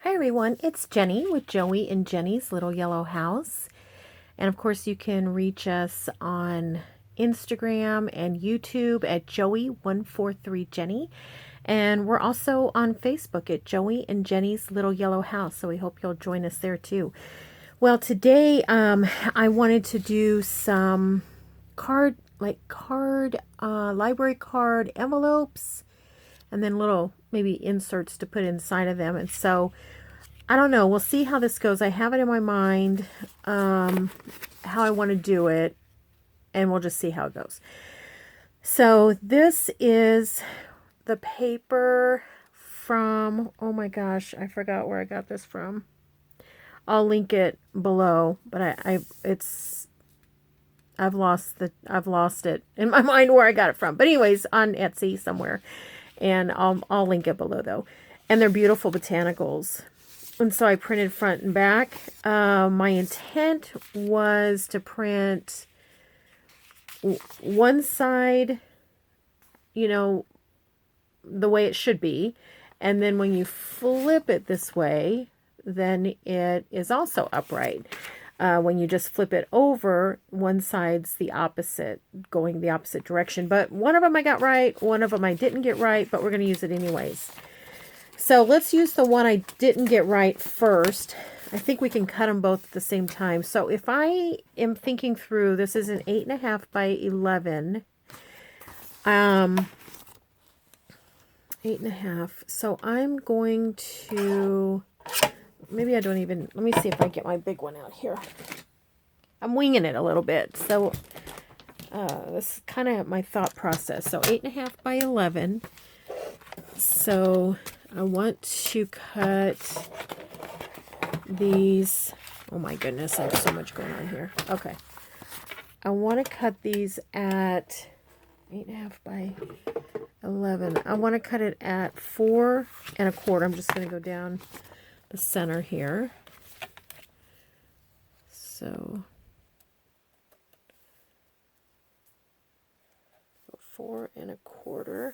Hi everyone, it's Jenny with Joey and Jenny's Little Yellow House. And of course you can reach us on Instagram and YouTube at Joey143Jenny. And we're also on Facebook at Joey and Jenny's Little Yellow House. So we hope you'll join us there too. Well, today I wanted to do some library card envelopes and then little maybe inserts to put inside of them. And so I don't know. We'll see how this goes. I have it in my mind how I want to do it, and we'll just see how it goes. So this is the paper from, oh my gosh, I forgot where I got this from. I'll link it below, but I've lost it in my mind where I got it from. But anyways, on Etsy somewhere, and I'll link it below though. And they're beautiful botanicals. And so I printed front and back. My intent was to print one side, the way it should be. And then when you flip it this way, then it is also upright. When you just flip it over, one side's the opposite, going the opposite direction. But one of them I got right, one of them I didn't get right, but we're going to use it anyways. So let's use the one I didn't get right first. I think we can cut them both at the same time. So if I am thinking through, this is an 8.5 by 11. 8.5. So I'm going to, maybe I don't even, let me see if I get my big one out here. I'm winging it a little bit. So this is kind of my thought process. So 8.5 by 11. So I want to cut these. Oh my goodness, I have so much going on here. Okay. I want to cut these at 8.5 by 11. I want to cut it at 4 1/4. I'm just going to go down the center here. So 4 1/4.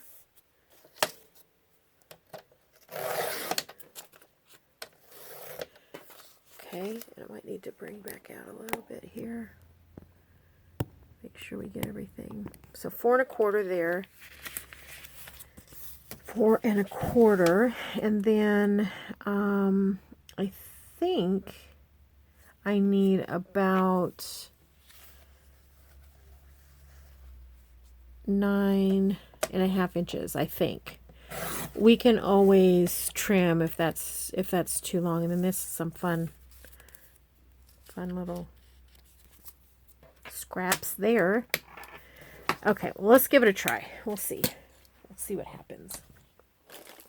Okay, and I might need to bring back out a little bit here. Make sure we get everything. So 4 1/4 there. 4 1/4. And then I think I need about 9.5 inches, I think. We can always trim if that's too long. And then this is some fun little scraps there. Okay, well, let's give it a try. We'll see. Let's see what happens.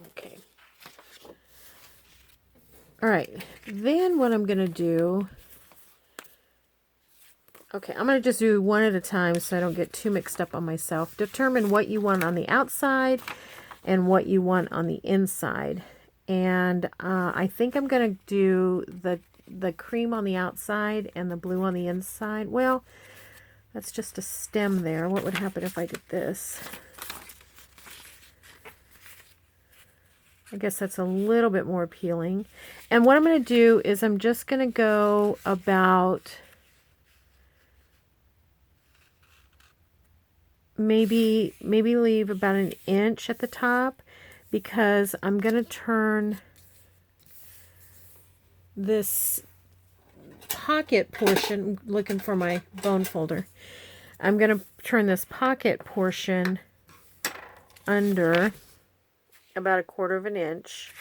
Okay. All right. Then what I'm going to do, okay, I'm going to just do one at a time so I don't get too mixed up on myself. Determine what you want on the outside and what you want on the inside. And I think I'm going to do the cream on the outside and the blue on the inside. Well, that's just a stem there. What would happen if I did this? I guess that's a little bit more appealing. And what I'm going to do is I'm just going to go about maybe leave about 1 inch at the top, because I'm going to turn this pocket portion, looking for my bone folder, I'm going to turn this pocket portion under about 1/4 inch.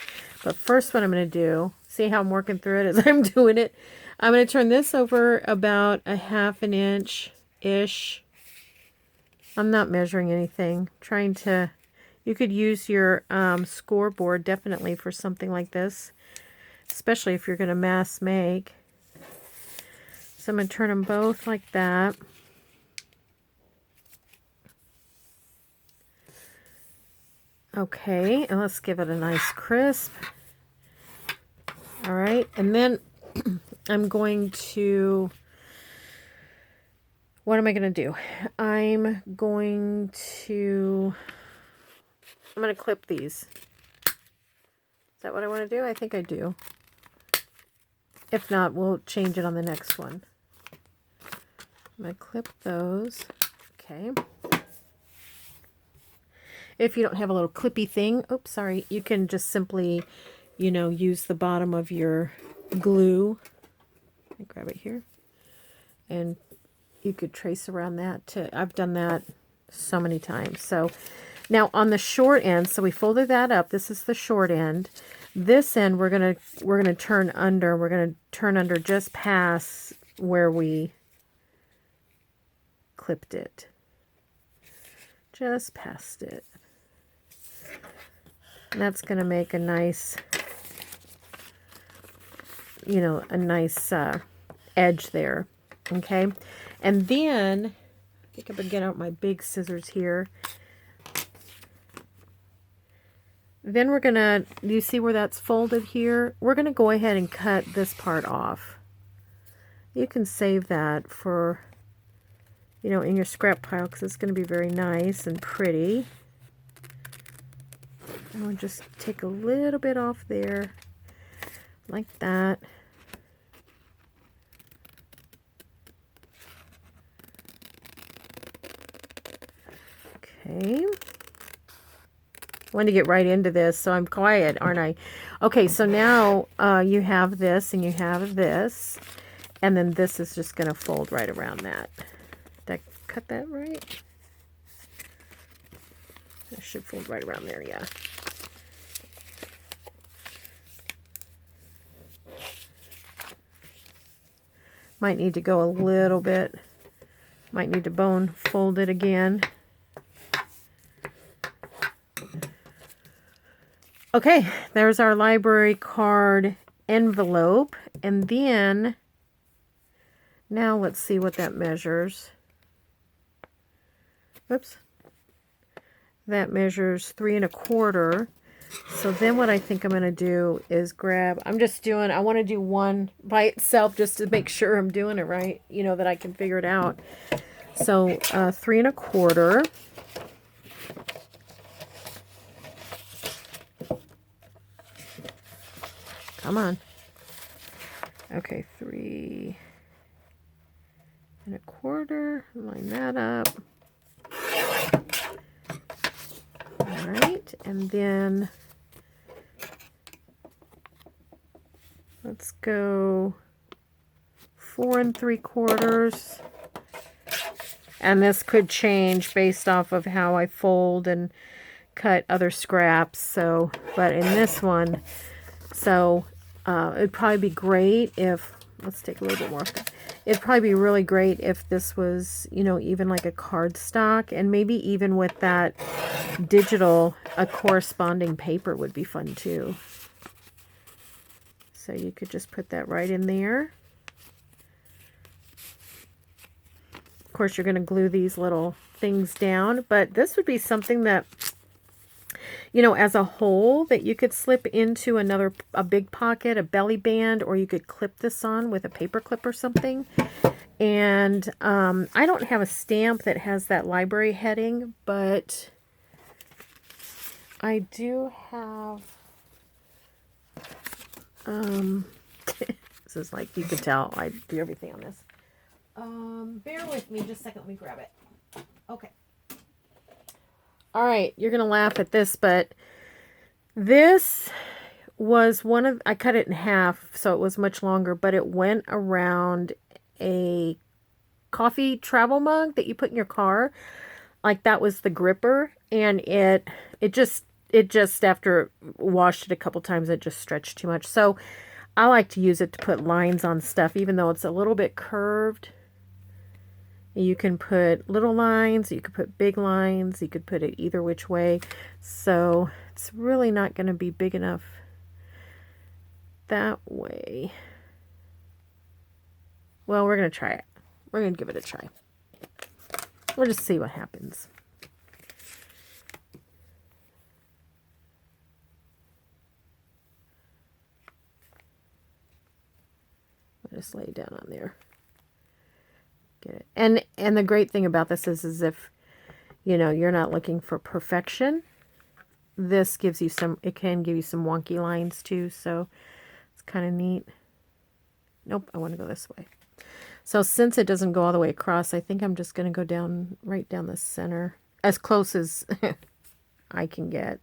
But first what I'm going to do, see how I'm working through it as I'm doing it, I'm going to turn this over about 1/2 inch-ish. I'm not measuring anything. Trying to, you could use your scoreboard definitely for something like this, especially if you're going to mass make. So I'm going to turn them both like that. Okay, and let's give it a nice crisp. All right, and then I'm going to, what am I going to do? I'm going to clip these. that what I want to do? I think I do. If not, we'll change it on the next one. I'm going to clip those. Okay. If you don't have a little clippy thing, oops, sorry, you can just simply, you know, use the bottom of your glue. Let me grab it here. And you could trace around that too. I've done that so many times. So now on the short end, so we folded that up. This is the short end. This end we're gonna turn under. We're gonna turn under just past where we clipped it. Just past it. And that's gonna make a nice, you know, a nice edge there. Okay, and then I think I'm gonna get out my big scissors here. Then we're gonna, you see where that's folded here? We're gonna go ahead and cut this part off. You can save that for, you know, in your scrap pile because it's gonna be very nice and pretty. And we'll just take a little bit off there, like that. Okay. I want to get right into this, so I'm quiet, aren't I? Okay, so now you have this and you have this, and then this is just going to fold right around that. Did I cut that right? It should fold right around there, yeah. Might need to go a little bit. Might need to bone fold it again. Okay, there's our library card envelope. And then, now let's see what that measures. Oops. That measures 3 1/4. So then what I think I'm going to do is grab, I want to do one by itself just to make sure I'm doing it right, you know, that I can figure it out. So 3 1/4. Come on. Okay, 3 1/4. Line that up. All right, and then let's go 4 3/4. And this could change based off of how I fold and cut other scraps. So, but in this one, so it'd probably be great if, let's take a little bit more of that. It'd probably be really great if this was, you know, even like a cardstock, and maybe even with that digital, a corresponding paper would be fun too. So you could just put that right in there. Of course, you're going to glue these little things down, but this would be something that, you know, as a whole, that you could slip into a big pocket, a belly band, or you could clip this on with a paper clip or something. And I don't have a stamp that has that library heading, but I do have, this is like, you could tell I do everything on this. Bear with me just a second, let me grab it. Okay. All right, you're going to laugh at this, but this was one of, I cut it in half, so it was much longer, but it went around a coffee travel mug that you put in your car. Like that was the gripper, and it just after washed it a couple times, it just stretched too much. So I like to use it to put lines on stuff, even though it's a little bit curved. You can put little lines, you could put big lines, you could put it either which way. So it's really not going to be big enough that way. Well, we're going to try it. We're going to give it a try. We'll just see what happens. I'll just lay it down on there. Get it. And the great thing about this is if, you know, you're not looking for perfection, this gives you some, it can give you some wonky lines too, so it's kind of neat. Nope, I want to go this way. So since it doesn't go all the way across, I think I'm just going to go down, right down the center, as close as I can get.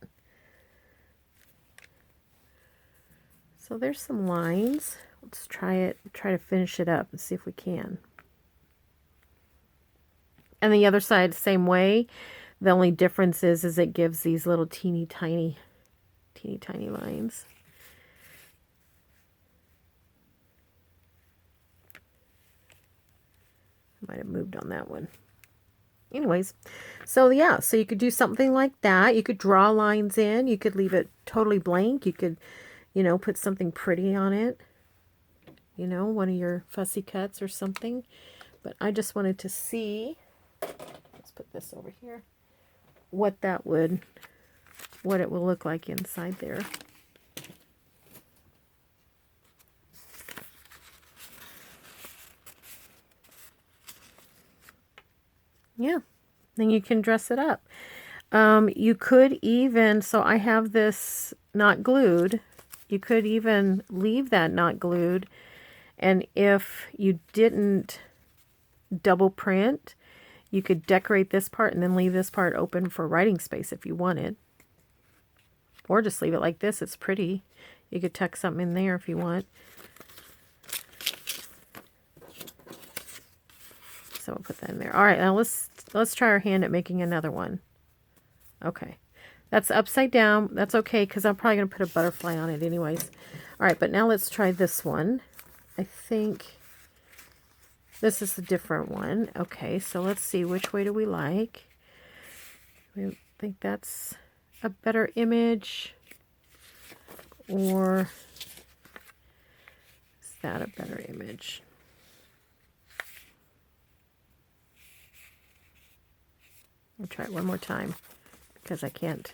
So there's some lines. Let's try to finish it up and see if we can. And the other side, same way. The only difference is it gives these little teeny tiny lines. I might have moved on that one. Anyways, so yeah, so you could do something like that. You could draw lines in. You could leave it totally blank. You could, you know, put something pretty on it. You know, one of your fussy cuts or something. But I just wanted to see, let's put this over here, what it will look like inside there. Yeah, then you can dress it up. You could even, so I have this not glued, you could even leave that not glued, and if you didn't double print, you could decorate this part and then leave this part open for writing space if you wanted. Or just leave it like this, it's pretty. You could tuck something in there if you want. So we'll put that in there. All right, now let's try our hand at making another one. Okay, that's upside down. That's okay, because I'm probably going to put a butterfly on it anyways. All right, but now let's try this one. I think this is a different one. Okay, so let's see, which way do we like? We think that's a better image, or is that a better image? I'll try it one more time because I can't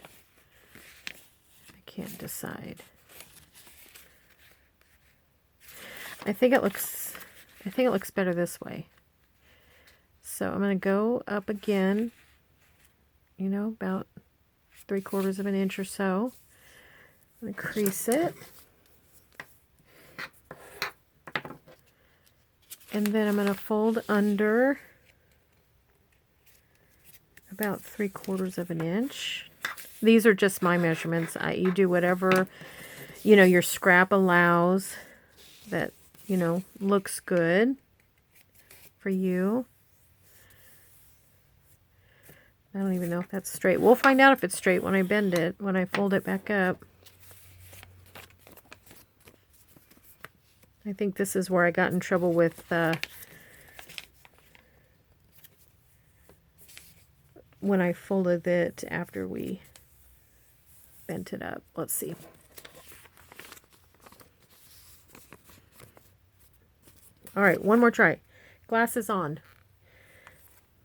decide. I think it looks better this way. So I'm going to go up again, you know, about 3/4 of an inch or so. I'm going to crease it. And then I'm going to fold under about 3/4 of an inch. These are just my measurements. You do whatever, you know, your scrap allows that, you know, looks good for you. I don't even know if that's straight. We'll find out if it's straight when I bend it, when I fold it back up. I think this is where I got in trouble with when I folded it after we bent it up. Let's see. All right, one more try. Glasses on.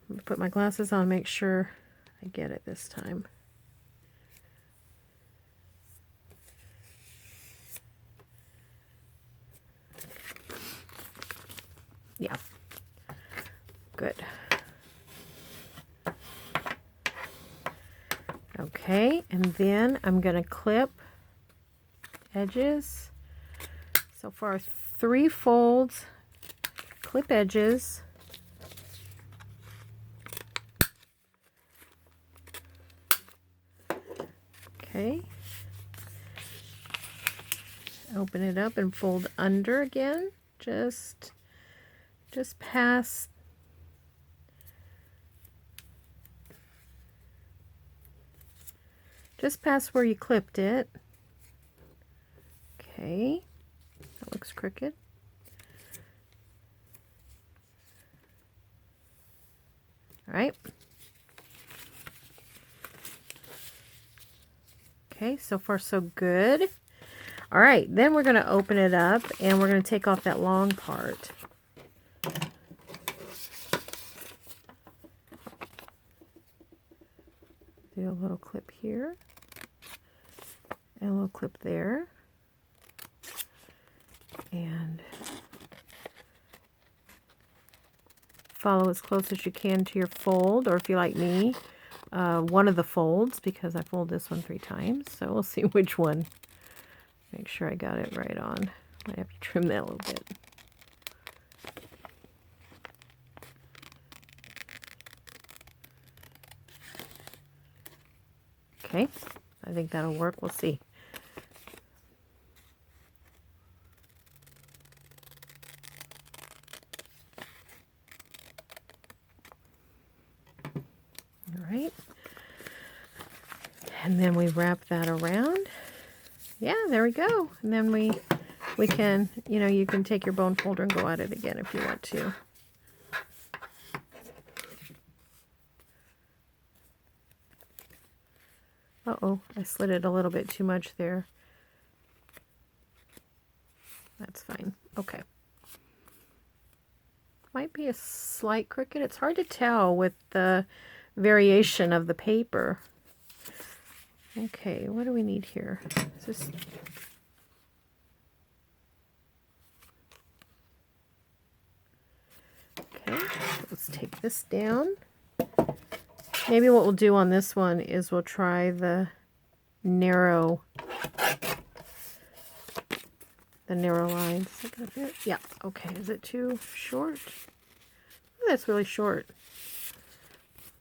I'm gonna put my glasses on, make sure I get it this time. Yeah. Good. Okay, and then I'm going to clip edges. So for 3 folds, clip edges. Okay. Open it up and fold under again. Just past where you clipped it. Okay, that looks crooked. All right. Okay, so far so good. All right, then we're going to open it up and we're going to take off that long part. Do a little clip here and a little clip there. And follow as close as you can to your fold, or if you like me, one of the folds because I fold this one 3 times. So we'll see which one. Make sure I got it right on. I have to trim that a little bit. Okay, I think that'll work. We'll see. All right. And then we wrap that around. Yeah, there we go. And then we can, you know, you can take your bone folder and go at it again if you want to. Uh-oh, I slid it a little bit too much there. That's fine. Okay. Might be a slight crooked. It's hard to tell with the variation of the paper. Okay, what do we need here? Is this... Okay, let's take this down. Maybe what we'll do on this one is we'll try the narrow lines. Yeah, okay. Is it too short? Oh, that's really short.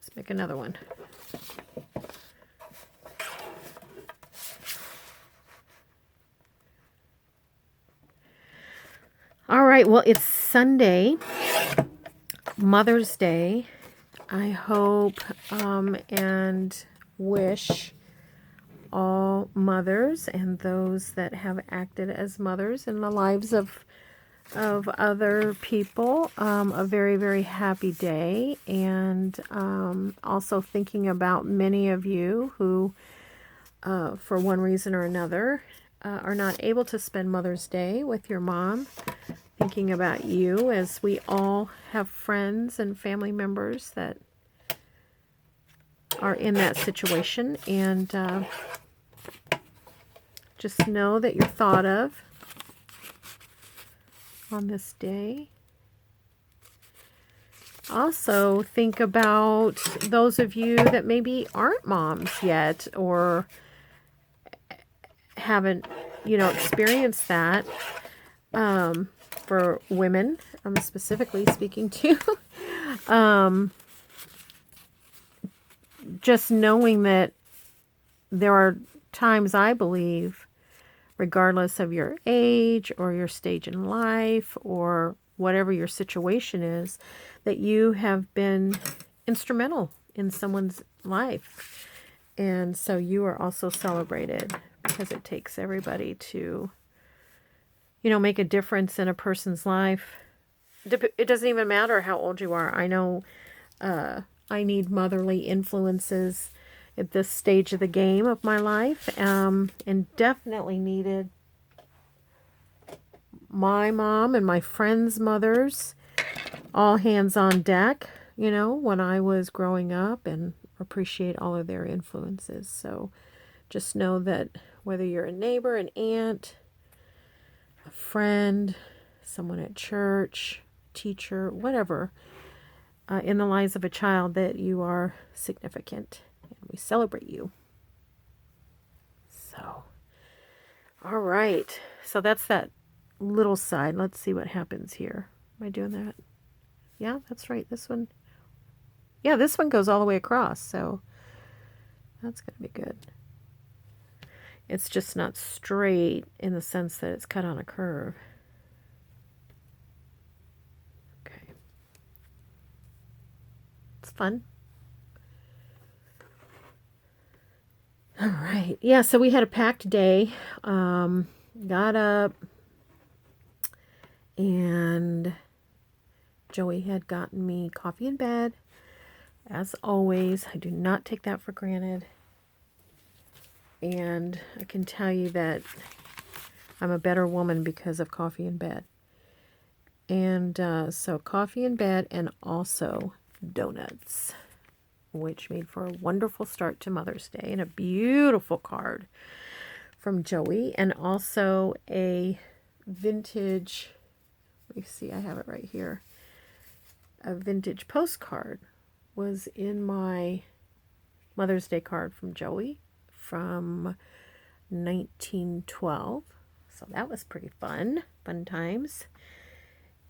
Let's make another one. All right, well, it's Sunday, Mother's Day. I hope and wish all mothers and those that have acted as mothers in the lives of other people a very, very happy day. And also thinking about many of you who, for one reason or another, are not able to spend Mother's Day with your mom. Thinking about you, as we all have friends and family members that are in that situation, and just know that you're thought of on this day. Also, think about those of you that maybe aren't moms yet or haven't, you know, experienced that. For women, I'm specifically speaking to, just knowing that there are times, I believe, regardless of your age or your stage in life or whatever your situation is, that you have been instrumental in someone's life. And so you are also celebrated, because it takes everybody to, you know, make a difference in a person's life. It doesn't even matter how old you are. I know I need motherly influences at this stage of the game of my life, and definitely needed my mom and my friends' mothers, all hands on deck, you know, when I was growing up, and appreciate all of their influences. So just know that whether you're a neighbor, an aunt, a friend, someone at church, teacher, whatever, in the lives of a child, that you are significant, and we celebrate you. So, all right. So that's that little side. Let's see what happens here. Am I doing that? Yeah, that's right. This one. Yeah, this one goes all the way across, so that's going to be good. It's just not straight in the sense that it's cut on a curve. Okay. It's fun. All right. Yeah, so we had a packed day. Got up, and Joey had gotten me coffee in bed. As always, I do not take that for granted. And I can tell you that I'm a better woman because of coffee in bed. And so coffee in bed, and also donuts, which made for a wonderful start to Mother's Day, and a beautiful card from Joey, and also a vintage, let me see, I have it right here, a vintage postcard was in my Mother's Day card from Joey from 1912. So that was pretty fun. Fun times.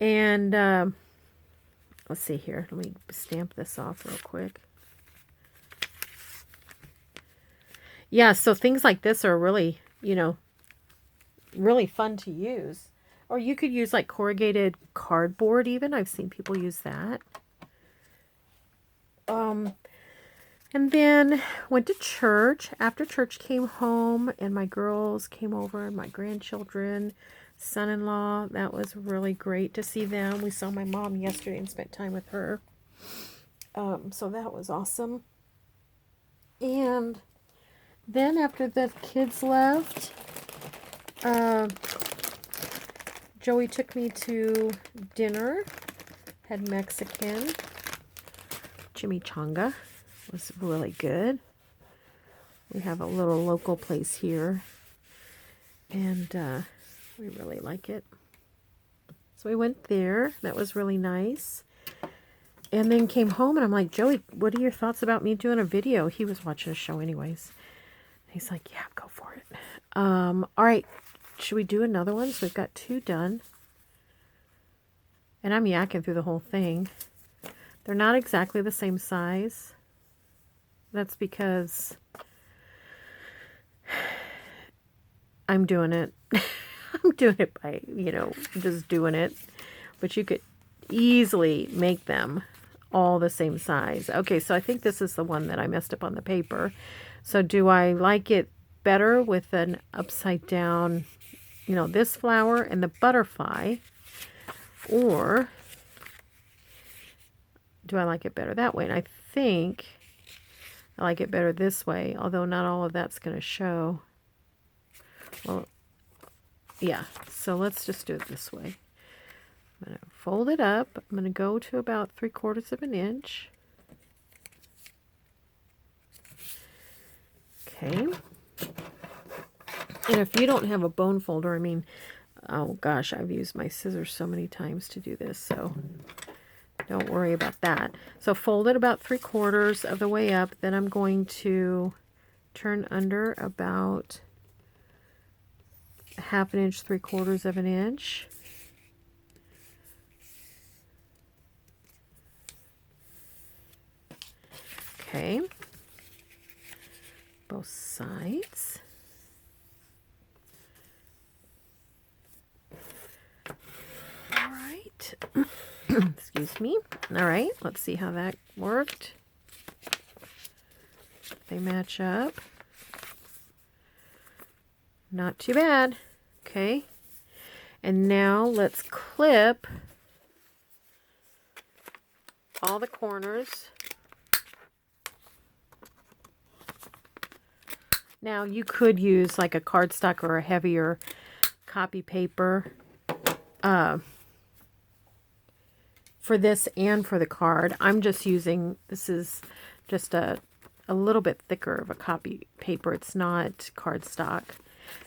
And let's see here. Let me stamp this off real quick. Yeah, so things like this are really, you know, really fun to use. Or you could use like corrugated cardboard even. I've seen people use that. And then went to church. After church, came home, and my girls came over, and my grandchildren, son-in-law. That was really great to see them. We saw my mom yesterday and spent time with her. So that was awesome. And then after the kids left, Joey took me to dinner. Had Mexican. Chimichanga was really good. We have a little local place here, and we really like it. So we went there. That was really nice. And then came home, and I'm like, Joey, what are your thoughts about me doing a video? He was watching a show anyways. He's like, yeah, go for it. All right, should we do another one? So we've got 2 done. And I'm yakking through the whole thing. They're not exactly the same size. That's because I'm doing it. I'm doing it by, you know, just doing it. But you could easily make them all the same size. Okay, so I think this is the one that I messed up on the paper. So do I like it better with an upside down, you know, this flower and the butterfly? Or do I like it better that way? And I think I like it better this way, although not all of that's going to show. Well, yeah, so let's just do it this way. I'm going to fold it up. I'm going to go to about 3/4 of an inch. Okay. And if you don't have a bone folder, I mean, oh gosh, I've used my scissors so many times to do this, so don't worry about that. So fold it about 3/4 of the way up. Then I'm going to turn under about 1/2 inch, 3/4 of an inch. Okay. Both sides. All right. Excuse me. All right, let's see how that worked. They match up. Not too bad. Okay. And now let's clip all the corners. Now you could use like a cardstock or a heavier copy paper for this and for the card. I'm just using, this is just a little bit thicker of a copy paper. It's not cardstock.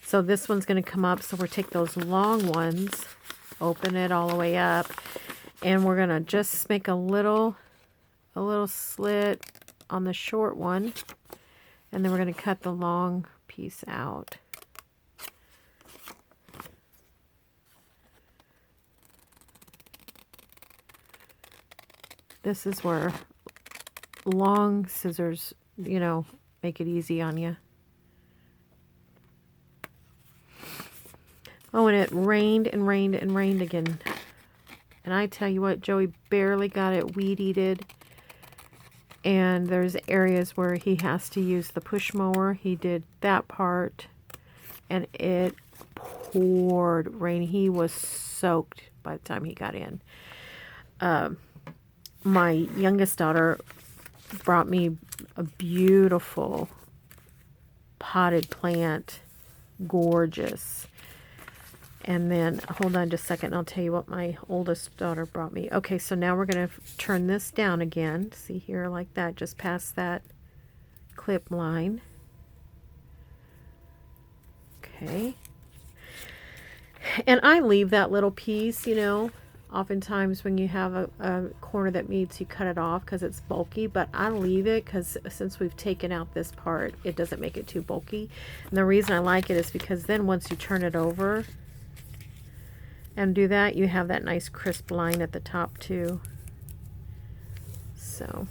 So this one's going to come up. So we'll take those long ones, open it all the way up, and we're going to just make a little slit on the short one. And then we're going to cut the long piece out. This is where long scissors, you know, make it easy on you. Oh, and it rained and rained and rained again. And I tell you what, Joey barely got it weed-eated. And there's areas where he has to use the push mower. He did that part. And it poured rain. He was soaked by the time he got in. My youngest daughter brought me a beautiful potted plant. Gorgeous. And then, hold on just a second, I'll tell you what my oldest daughter brought me. Okay, so now we're going to turn this down again. See here, like that, just past that clip line. Okay. And I leave that little piece, you know. Oftentimes when you have a corner that meets, you cut it off because it's bulky, but I leave it because since we've taken out this part, it doesn't make it too bulky. And the reason I like it is because then once you turn it over and do that, you have that nice crisp line at the top too. So,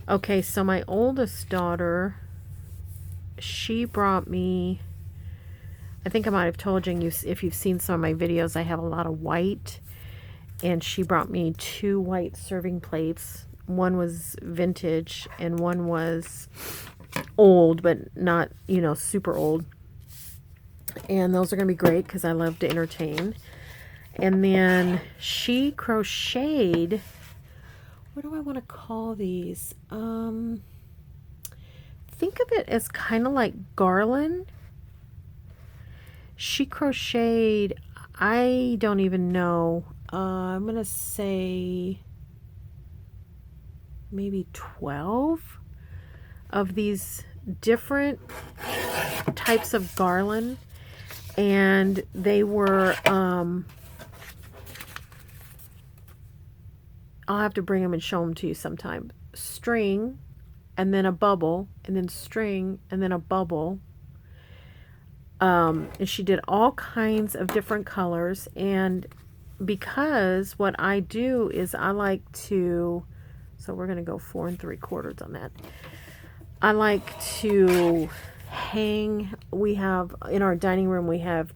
okay, so my oldest daughter, she brought me, I think I might have told you, if you've seen some of my videos, I have a lot of white, and she brought me 2 white serving plates. One was vintage and one was old, but not, you know, super old. And those are going to be great because I love to entertain. And then she crocheted, what do I want to call these? Think of it as kind of like garland. She crocheted, I don't even know, I'm going to say maybe 12 of these different types of garland. And they were, I'll have to bring them and show them to you sometime. String, and then a bubble, and then string, and then a bubble. And she did all kinds of different colors, and because what I do is I like to, so we're going to go 4 3/4 on that. I like to hang, we have, in our dining room, we have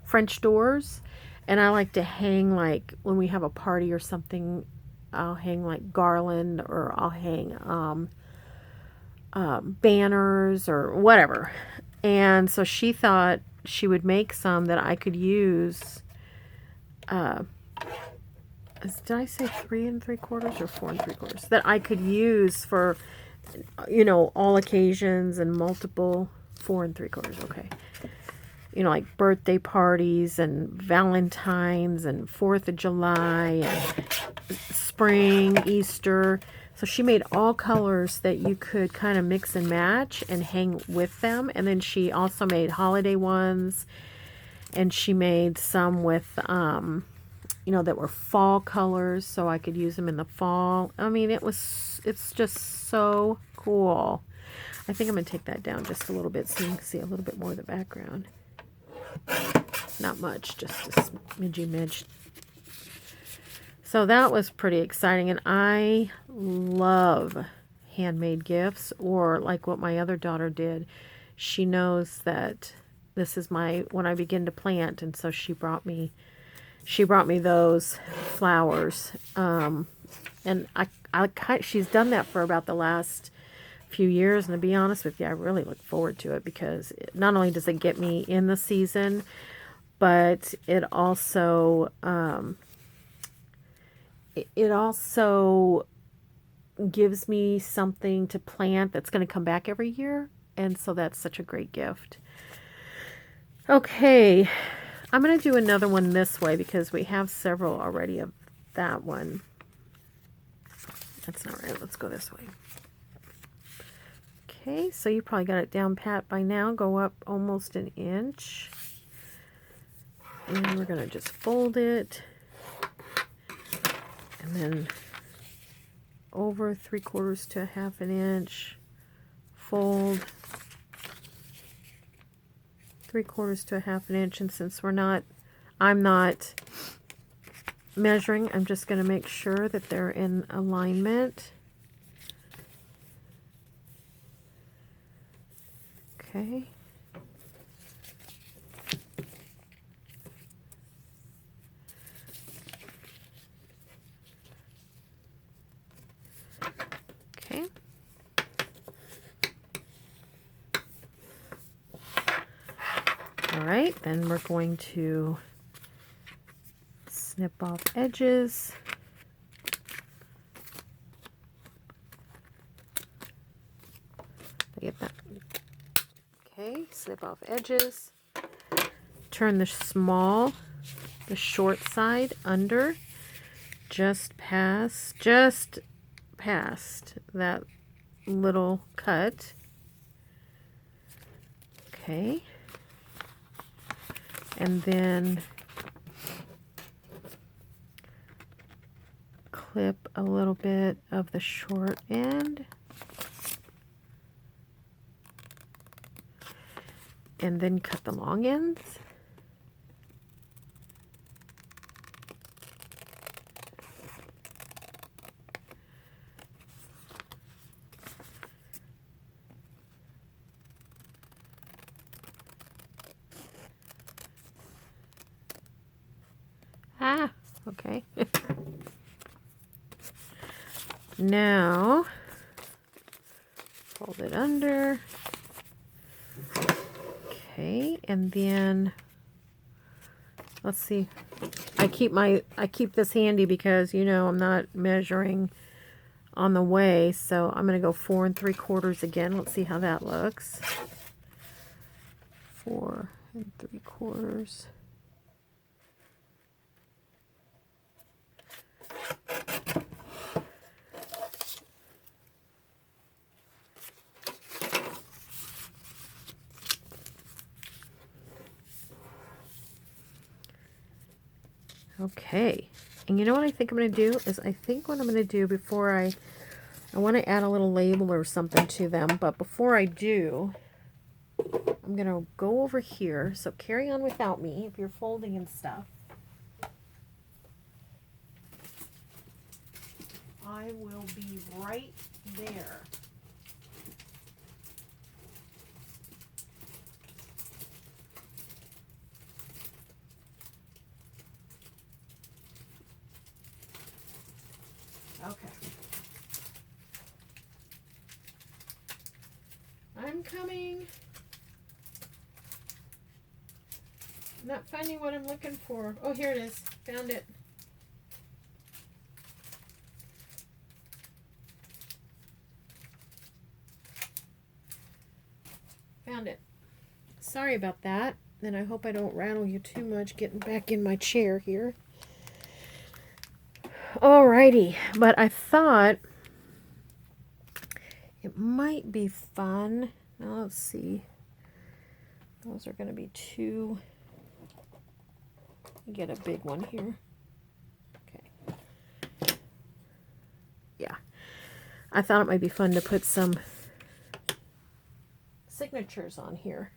French doors, and I like to hang, like, when we have a party or something, I'll hang like garland, or I'll hang banners or whatever. And so she thought she would make some that I could use. Did I say 3 3/4 or 4 3/4? That I could use for, you know, all occasions and multiple 4 3/4. Okay. You know, like birthday parties and Valentine's and 4th of July and spring, Easter. So she made all colors that you could kind of mix and match and hang with them. And then she also made holiday ones. And she made some with, you know, that were fall colors, so I could use them in the fall. I mean, it's just so cool. I think I'm going to take that down just a little bit so you can see a little bit more of the background. Not much, just a smidgy-midge. So that was pretty exciting, and I love handmade gifts, or like what my other daughter did. She knows that this is when I begin to plant, and so she brought me those flowers. And she's done that for about the last few years, and to be honest with you, I really look forward to it because not only does it get me in the season, but it also gives me something to plant that's going to come back every year, and so that's such a great gift. Okay, I'm going to do another one this way because we have several already of that one. That's not right. Let's go this way. Okay, so you probably got it down pat by now. Go up almost an inch. And we're going to just fold it. And then over 3/4 to 1/2 inch. Fold. 3/4 to 1/2 inch. And since I'm not measuring, I'm just going to make sure that they're in alignment. Okay. Okay. All right, then we're going to snip off edges. I get that. Okay, snip off edges. Turn the short side under, just past that little cut. Okay. And then clip a little bit of the short end. And then cut the long ends. Ah, okay. Now, fold it under. Okay, and then let's see. I keep this handy because, you know, I'm not measuring on the way, so I'm going to go 4 3/4 again. Let's see how that looks. 4 3/4. Okay, and you know what I think I'm going to do is I think what I'm going to do before I want to add a little label or something to them, but before I do, I'm going to go over here. So carry on without me if you're folding and stuff. I will be right there. Okay. I'm coming. I'm not finding what I'm looking for. Oh, here it is. Found it. Found it. Sorry about that. And I hope I don't rattle you too much getting back in my chair here. Alrighty, but I thought it might be fun. Now let's see. Those are going to be 2. Get a big one here. Okay. Yeah. I thought it might be fun to put some signatures on here.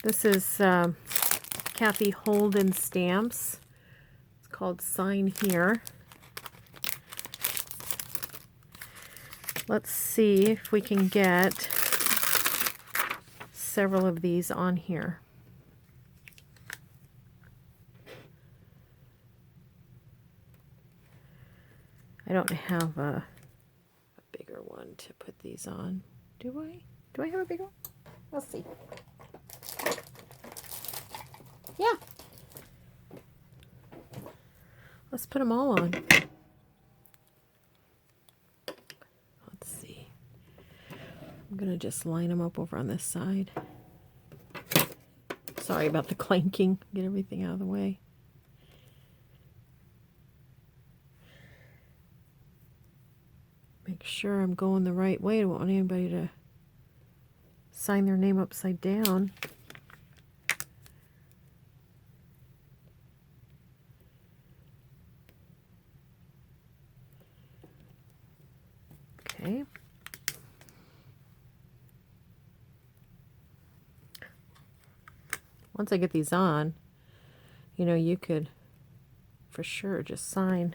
This is Cathe Holden stamps. It's called Sign Here. Let's see if we can get several of these on here. I don't have a bigger one to put these on. Do I? Do I have a bigger one? Let's see. Yeah. Let's put them all on. Let's see. I'm going to just line them up over on this side. Sorry about the clanking. Get everything out of the way. Make sure I'm going the right way. I don't want anybody to sign their name upside down. Okay. Once I get these on, you know, you could for sure just sign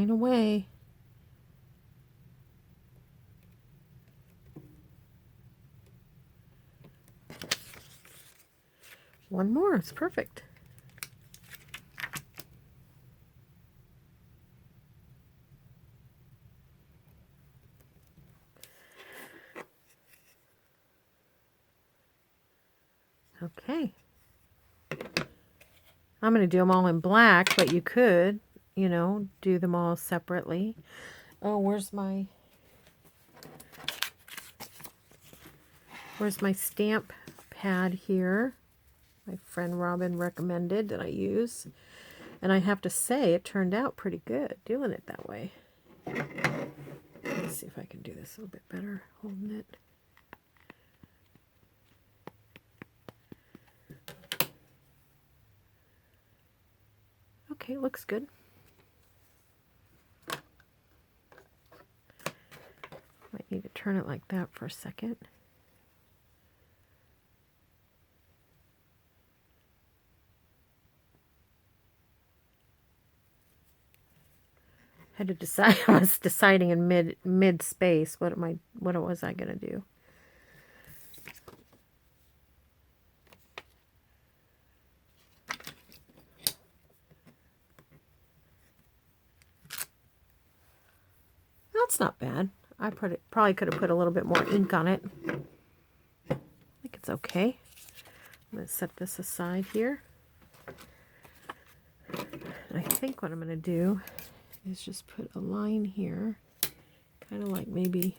away. One more, it's perfect. Okay. I'm going to do them all in black, but you could, you know, do them all separately. Oh, where's my stamp pad here? My friend Robin recommended that I use. And I have to say, it turned out pretty good doing it that way. Let's see if I can do this a little bit better, holding it. Okay, it looks good. Might need to turn it like that for a second. Had to decide. I was deciding in mid space what was I gonna do. That's not bad. I probably could have put a little bit more ink on it. I think it's okay. I'm going to set this aside here. I think what I'm going to do is just put a line here, kind of like maybe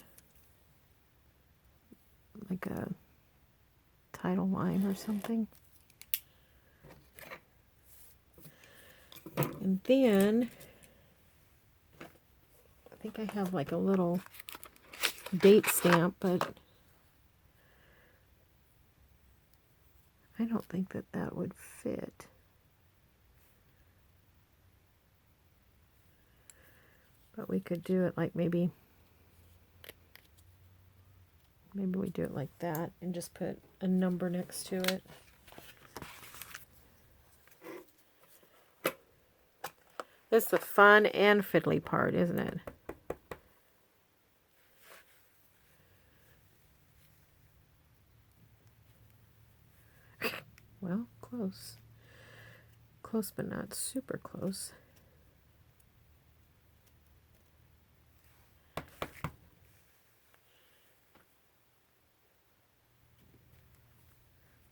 like a title line or something. And then I think I have like a little date stamp, but I don't think that that would fit. But we could do it like maybe we do it like that and just put a number next to it. It's the fun and fiddly part, isn't it? Well, close. Close, but not super close.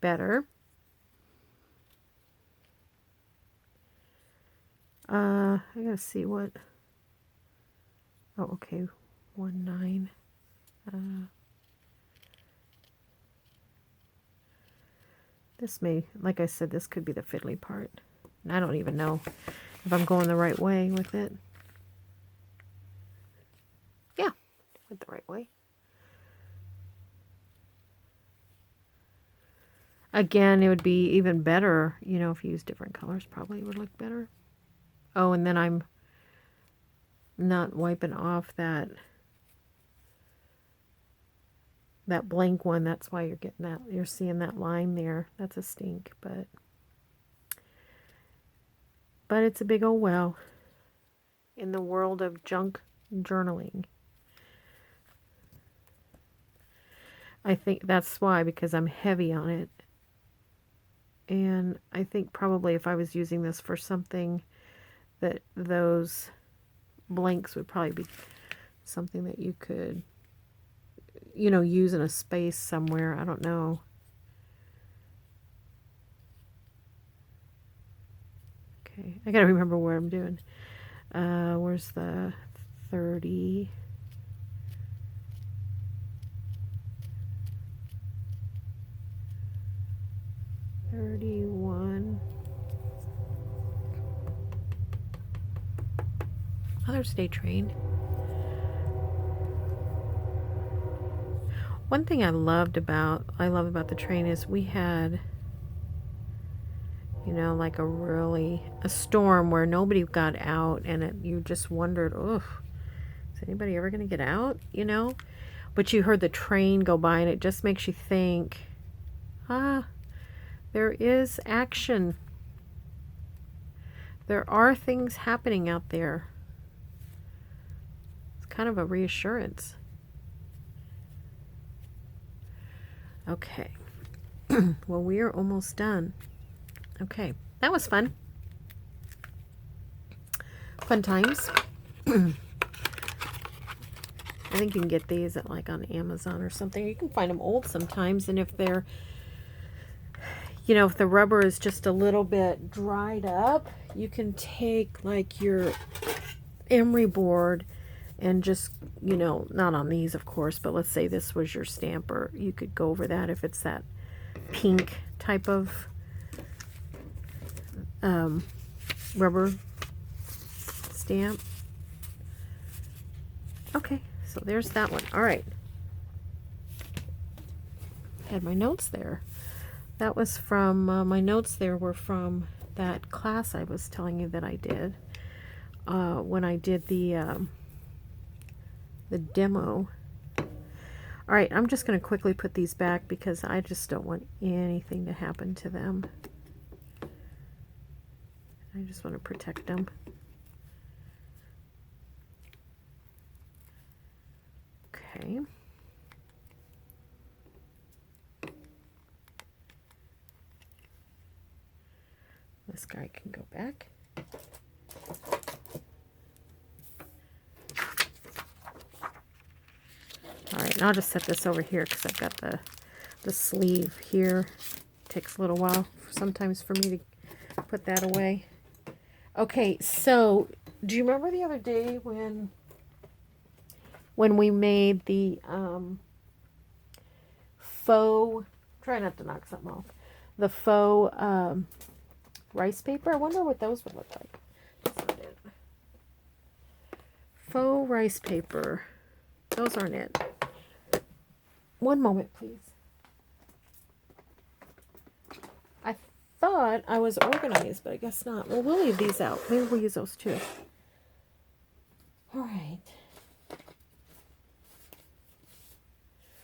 Better. I gotta see what. Oh, okay. 1-9. This may, like I said, this could be the fiddly part. And I don't even know if I'm going the right way with it. Yeah, went the right way. Again, it would be even better, you know, if you use different colors, probably would look better. Oh, and then I'm not wiping off that blank one. That's why you're getting that. You're seeing that line there. That's a stink, but it's a big old well in the world of junk journaling. I think that's why, because I'm heavy on it. And I think probably if I was using this for something, that those blanks would probably be something that you could, you know, use in a space somewhere. I don't know. Okay, I gotta remember where I'm doing. Where's the 30? Mother's Day train. One thing I love about the train is we had, you know, like a storm where nobody got out, and you just wondered, oh, is anybody ever going to get out, you know? But you heard the train go by, and it just makes you think, there is action. There are things happening out there. It's kind of a reassurance. Okay. Well, we are almost done. Okay. That was fun. Fun times. I think you can get these at like on Amazon or something. You can find them old sometimes, and if they're, you know, if the rubber is just a little bit dried up, you can take like your emery board and just, you know, not on these of course, but let's say this was your stamper, you could go over that if it's that pink type of rubber stamp. Okay, so there's that one. All right, had my notes there. That was from my notes there were from that class I was telling you that I did when I did the demo. All right, I'm just going to quickly put these back because I just don't want anything to happen to them. I just want to protect them. Okay. This guy can go back. All right, and I'll just set this over here because I've got the sleeve here. It takes a little while sometimes for me to put that away. Okay, so do you remember the other day when we made the faux, try not to knock something off, the faux rice paper? I wonder what those would look like. That's not it. Faux rice paper. Those aren't it. One moment, please. I thought I was organized, but I guess not. Well, we'll leave these out. Maybe we'll use those too. All right.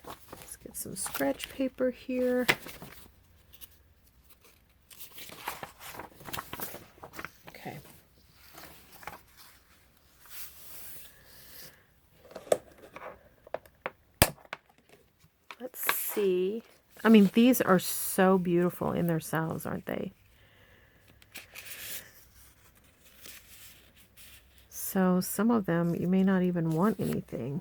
Let's get some scratch paper here. Okay. Let's see. I mean, these are so beautiful in themselves, aren't they? So some of them, you may not even want anything.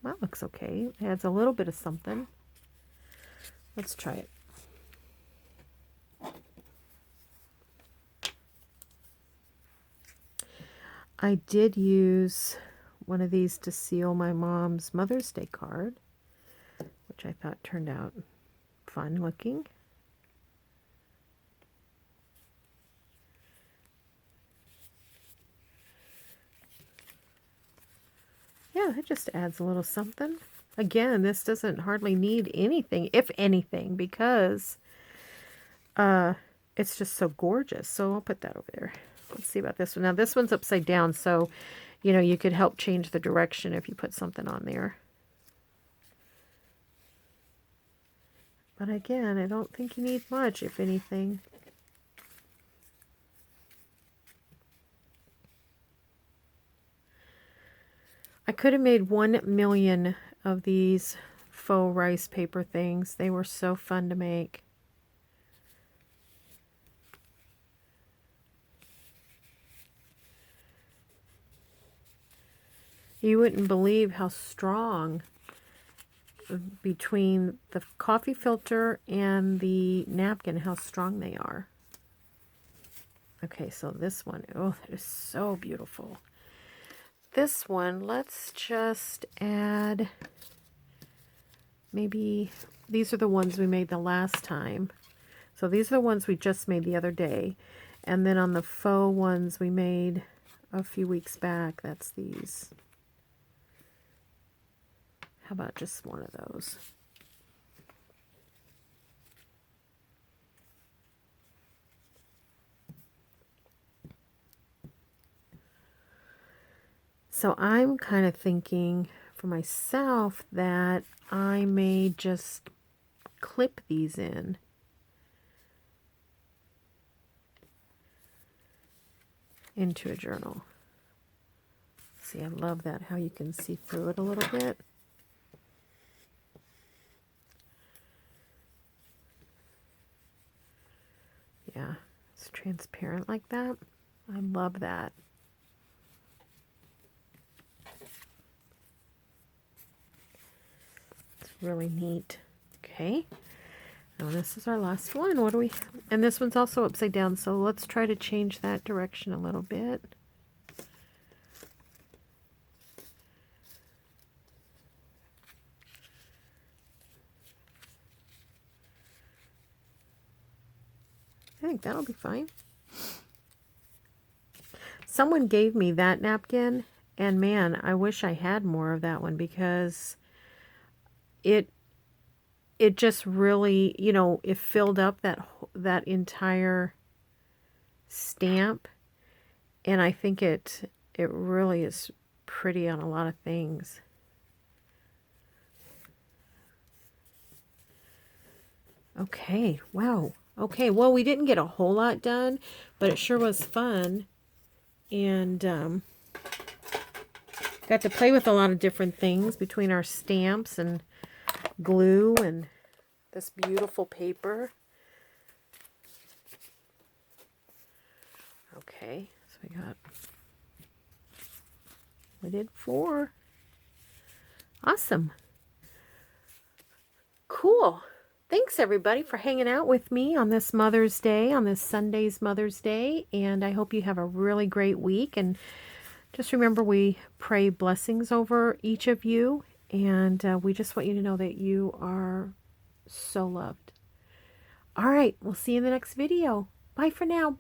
That looks okay. It adds a little bit of something. Let's try it. I did use one of these to seal my mom's Mother's Day card, which I thought turned out fun looking. Yeah, it just adds a little something. Again, this doesn't hardly need anything, if anything, because it's just so gorgeous. So I'll put that over there. Let's see about this one. Now this one's upside down, so you know you could help change the direction if you put something on there. But again, I don't think you need much, if anything. I could have made 1 million of these faux rice paper things. They were so fun to make. You wouldn't believe how strong between the coffee filter and the napkin, how strong they are. Okay, so this one, oh, that is so beautiful. This one, let's just add, maybe, these are the ones we made the last time. So these are the ones we just made the other day. And then on the faux ones we made a few weeks back, that's these. How about just one of those? So I'm kind of thinking for myself that I may just clip these in. Into a journal. See, I love that, how you can see through it a little bit. Yeah, it's transparent like that. I love that. It's really neat. Okay. Now this is our last one. What do we... And this one's also upside down, so let's try to change that direction a little bit. I think that'll be fine. Someone gave me that napkin, and man, I wish I had more of that one because it it just really, you know, it filled up that entire stamp, and I think it really is pretty on a lot of things. Okay, wow. Okay, well, we didn't get a whole lot done, but it sure was fun. And got to play with a lot of different things between our stamps and glue and this beautiful paper. Okay, so we did 4. Awesome. Cool. Thanks, everybody, for hanging out with me on this Mother's Day, on this Sunday's Mother's Day, and I hope you have a really great week. And just remember, we pray blessings over each of you, and we just want you to know that you are so loved. All right, we'll see you in the next video. Bye for now.